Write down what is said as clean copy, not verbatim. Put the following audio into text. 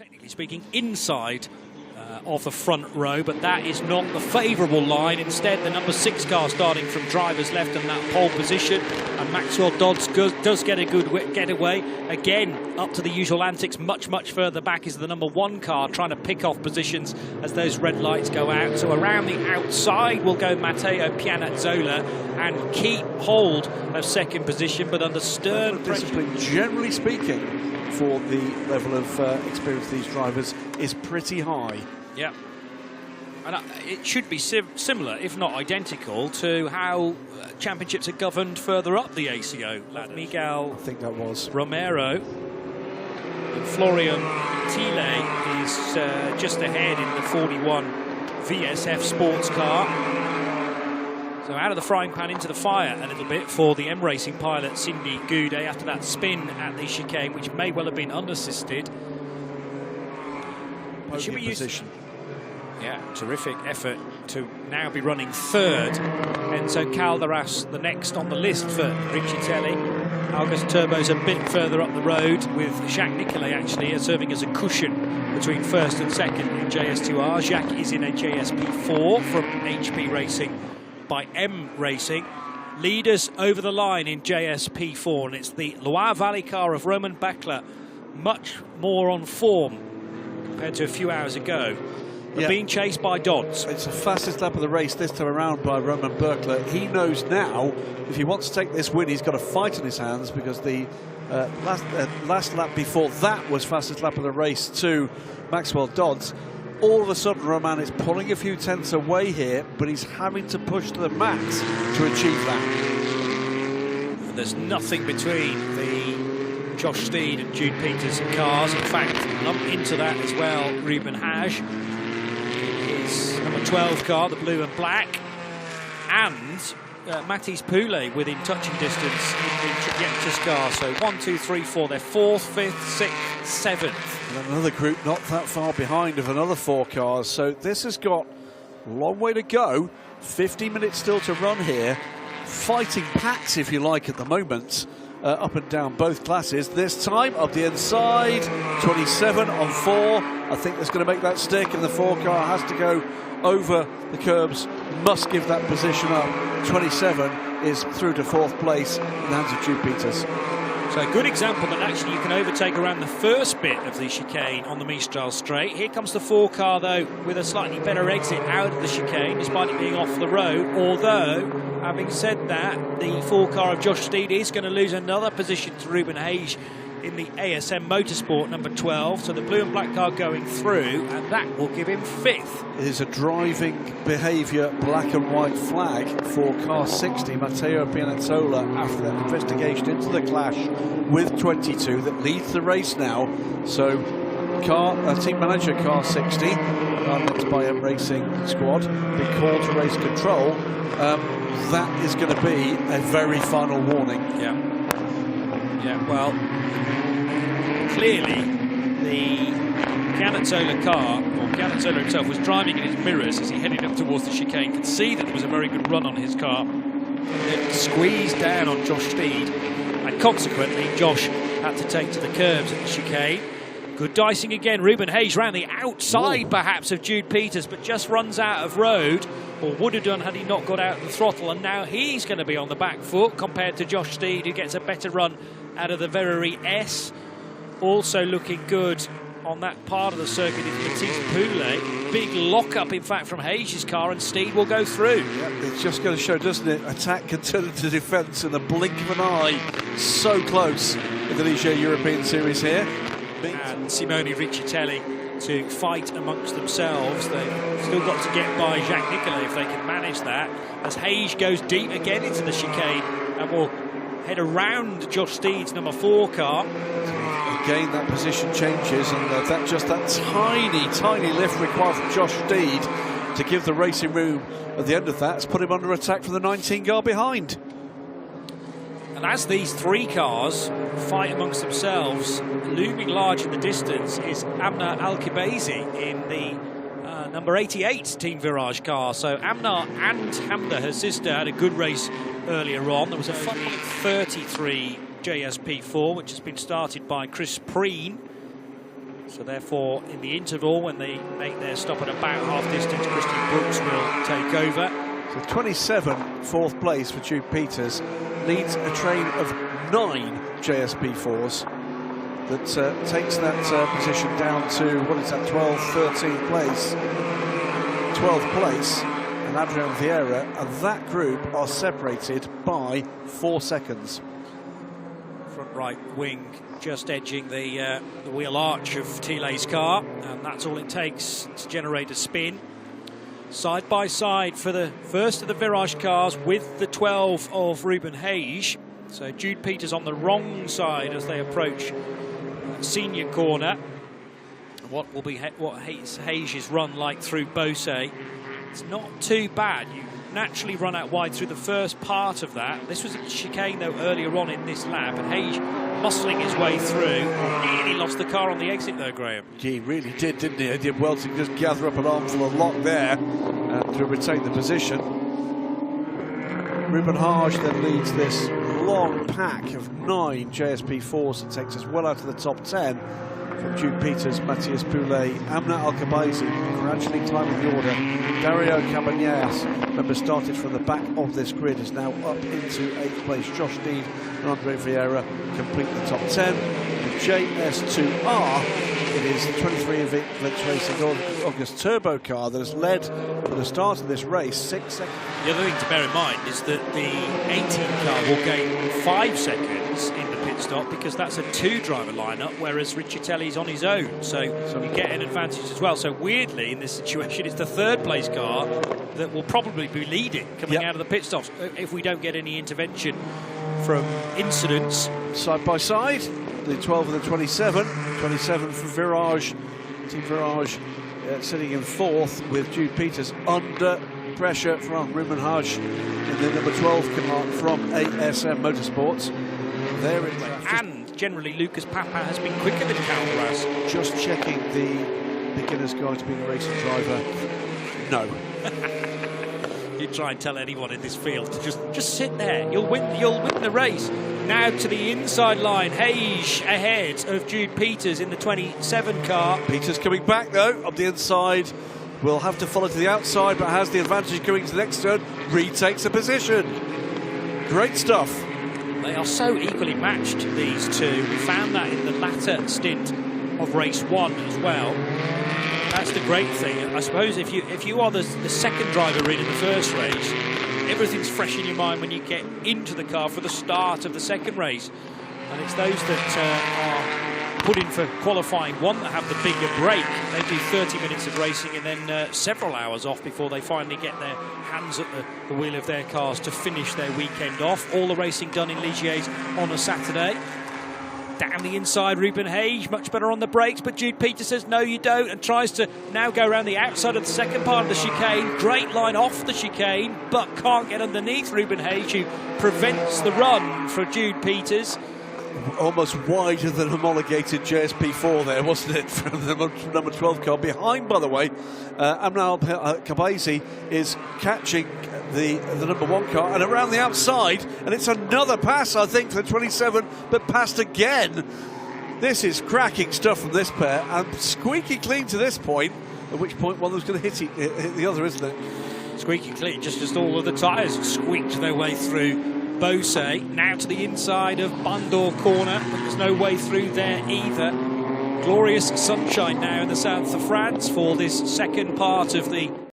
technically speaking, inside of the front row, but that is not the favourable line. Instead, the number 6 car starting from driver's left in that pole position, and Maxwell Dodds does get a good getaway. Again, up to the usual antics, much further back is the number 1 car trying to pick off positions as those red lights go out. So around the outside will go Matteo Pianazzola and keep hold of second position, but under stern discipline, generally speaking, for the level of experience of these drivers is pretty high. Yeah, and it should be similar, if not identical, to how championships are governed further up the ACO ladder. Miguel, I think that was Romero, and Florian Thiele is just ahead in the 41 VSF sports car. So out of the frying pan into the fire a little bit for the M Racing pilot Cindy Goudet after that spin at the chicane, which may well have been unassisted. Should we position? Yeah, terrific effort to now be running third. Enzo Calderas, the next on the list for Riccitelli. August Turbo's a bit further up the road, with Jacques Nicolet actually serving as a cushion between first and second in JS2R. Jacques is in a JSP4 from HP Racing by M Racing. Leaders over the line in JSP4, and it's the Loire Valley car of Roman Bachler, much more on form compared to a few hours ago. But being chased by Dodds. It's the fastest lap of the race this time around by Roman Bachler. He knows now if he wants to take this win, he's got a fight in his hands, because the last lap before that was fastest lap of the race to Maxwell Dodds. All of a sudden, Roman is pulling a few tenths away here, but he's having to push to the max to achieve that. And there's nothing between the Josh Steed and Jude Peters cars. In fact, lump into that as well, Ruben Hage. His number 12 car, the blue and black, and Mathis Poulet within touching distance in the Trajectus car. So 1, 2, 3, 4. They're 4th, 5th, 6th, 7th. And another group not that far behind of another 4 cars. So this has got a long way to go. 50 minutes still to run here. Fighting packs, if you like, at the moment. Up and down both classes. This time up the inside, 27 on 4. I think that's going to make that stick, and the 4 car has to go over the curbs, must give that position up. 27 is through to 4th place in the hands of Jude Peters. So a good example that actually you can overtake around the first bit of the chicane on the Mistral straight. Here comes the 4 car though, with a slightly better exit out of the chicane, despite it being off the road. Although, having said that, the 4 car of Josh Steed is going to lose another position to Ruben Hage in the ASM Motorsport number 12. So the blue and black car going through, and that will give him 5th. It is a driving behaviour black and white flag for car 60, Matteo Pianazzola, after that investigation into the clash with 22 that leads the race now. So team manager car 60, led by M Racing squad, been called to race control. That is going to be a very final warning. Yeah, well, clearly the Pianazzola car, or Pianazzola himself, was driving in his mirrors as he headed up towards the chicane. Could see that there was a very good run on his car. It squeezed down on Josh Steed, and consequently Josh had to take to the curbs at the chicane. Good dicing again. Ruben Hage round the outside perhaps of Jude Peters, but just runs out of road, or would have done had he not got out of the throttle, and now he's going to be on the back foot compared to Josh Steed, who gets a better run out of the Verrerie S. Also looking good on that part of the circuit is Mathis Poulet. Big lock-up, in fact, from Hage's car, and Steed will go through. Yep, it's just going to show, doesn't it? Attack can turn into defence in the blink of an eye. So close in the Ligier European Series here. And Simone Riccitelli to fight amongst themselves. They've still got to get by Jacques Nicolet if they can manage that, as Hage goes deep again into the chicane and will head around Josh Steed's number 4 car. Again, that position changes, and that tiny lift required from Josh Steed to give the racing room at the end of that has put him under attack from the 19 car behind. And as these 3 cars fight amongst themselves, looming large in the distance is Amna Al-Kibaizi in the number 88 Team Virage car. So Amna and Hamda, her sister, had a good race earlier on. There was a fun 33 JSP4, which has been started by Chris Preen. So therefore, in the interval, when they make their stop at about half distance, Christian Brooks will take over. So 27, fourth place for Jude Peters, leads a train of 9 JSP4s that takes that position down to, what is that, 13th place. 12th place, and Adrian Vieira and that group are separated by 4 seconds. Front right wing just edging the wheel arch of Thiele's car, and that's all it takes to generate a spin. Side by side for the first of the Virage cars with the 12 of Ruben Hage. So Jude Peters on the wrong side as they approach senior corner. What will be Hage's run like through Beausset? It's not too bad. You naturally run out wide through the first part of that. This was a chicane though earlier on in this lap, and Hage muscling his way through. Nearly lost the car on the exit though, Graham. He really did, didn't he? He did well to just gather up an armful of lock there and to retain the position. Ruben Hage then leads this long pack of 9 JSP4s and takes us well out of the top 10. From Jude Peters, Matthias Poulet, Amna Al-Khabazi gradually climbing the order. Dario Cabañas, remember, started from the back of this grid, is now up into 8th place. Josh Dean and Andre Vieira complete the top 10. The JS2R, it is the 23 Events Racing August Turbo car that has led for the start of this race 6 seconds. The other thing to bear in mind is that the 18 car will gain 5 seconds in the pit stop because that's a 2-driver lineup, whereas Riccitelli's on his own, so you get an advantage as well. So weirdly, in this situation, it's the 3rd place car that will probably be leading coming out of the pit stops if we don't get any intervention from incidents. Side by side, the 12 and the 27. 27 for Virage, Team Virage sitting in 4th with Jude Peters under pressure from Ruben Hage in the number 12 command from ASM Motorsports. There it is. And generally Lucas Papa has been quicker than Calderas. Just checking the beginner's guide to being a racing driver. No. You try and tell anyone in this field to just sit there. You'll win the race. Now to the inside line. Hage ahead of Jude Peters in the 27 car. Peters coming back though on the inside. Will have to follow to the outside, but has the advantage going to the next turn. Retakes a position. Great stuff. They are so equally matched, these two. We found that in the latter stint of race 1 as well. That's the great thing. I suppose if you are the second driver in the first race, everything's fresh in your mind when you get into the car for the start of the second race. And it's those that are put in for qualifying 1 that have the bigger break. They do 30 minutes of racing and then several hours off before they finally get their hands at the wheel of their cars to finish their weekend off. All the racing done in Ligier on a Saturday. Down the inside, Ruben Hage, much better on the brakes, but Jude Peters says no you don't and tries to now go around the outside of the second part of the chicane. Great line off the chicane, but can't get underneath Ruben Hage, who prevents the run for Jude Peters. Almost wider than homologated JSP4 there, wasn't it, from the number 12 car. Behind, by the way, Amna Al-Khabazi is catching the number 1 car and around the outside, and it's another pass, I think, for the 27, but passed again. This is cracking stuff from this pair, and squeaky clean to this point, at which point one of them's going to hit the other, isn't it? Squeaky clean, just as all of the tyres squeaked their way through Beausset. Now to the inside of Bandor corner, but there's no way through there either. Glorious sunshine now in the south of France for this second part of the